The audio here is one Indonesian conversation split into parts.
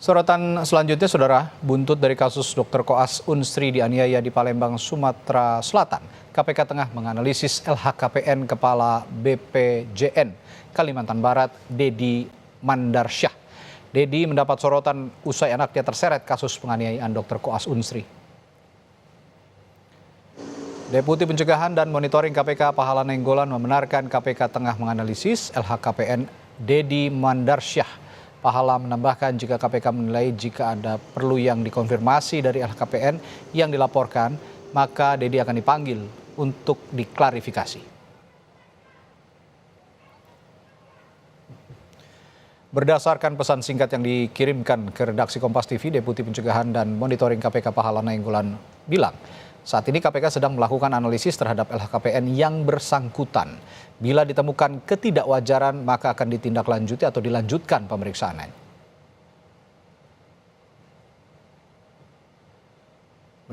Sorotan selanjutnya, Saudara, buntut dari kasus Dr. Koas Unsri dianiaya di Palembang, Sumatera Selatan. KPK tengah menganalisis LHKPN Kepala BPJN Kalimantan Barat, Dedi Mandarsyah. Dedi mendapat sorotan usai anaknya terseret kasus penganiayaan Dr. Koas Unsri. Deputi Pencegahan dan Monitoring KPK Pahala Nainggolan membenarkan KPK tengah menganalisis LHKPN Dedi Mandarsyah. Pahala menambahkan jika KPK menilai jika ada perlu yang dikonfirmasi dari LHKPN yang dilaporkan, maka Dedi akan dipanggil untuk diklarifikasi. Berdasarkan pesan singkat yang dikirimkan ke redaksi Kompas TV, Deputi Pencegahan dan Monitoring KPK Pahala Nainggolan bilang, saat ini KPK sedang melakukan analisis terhadap LHKPN yang bersangkutan. Bila ditemukan ketidakwajaran, maka akan ditindaklanjuti atau dilanjutkan pemeriksaannya.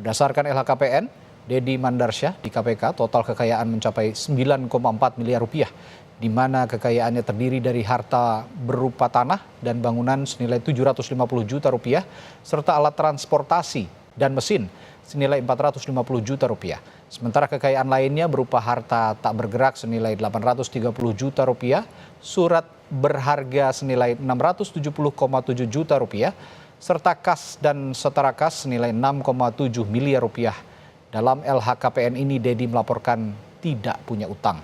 Berdasarkan LHKPN, Dedi Mandarsyah di KPK total kekayaan mencapai 9,4 miliar rupiah, di mana kekayaannya terdiri dari harta berupa tanah dan bangunan senilai 750 juta rupiah, serta alat transportasi dan mesin senilai 450 juta rupiah. Sementara kekayaan lainnya berupa harta tak bergerak senilai 830 juta rupiah, surat berharga senilai 670,7 juta rupiah, serta kas dan setara kas senilai 6,7 miliar rupiah. Dalam LHKPN ini, Dedi melaporkan tidak punya utang.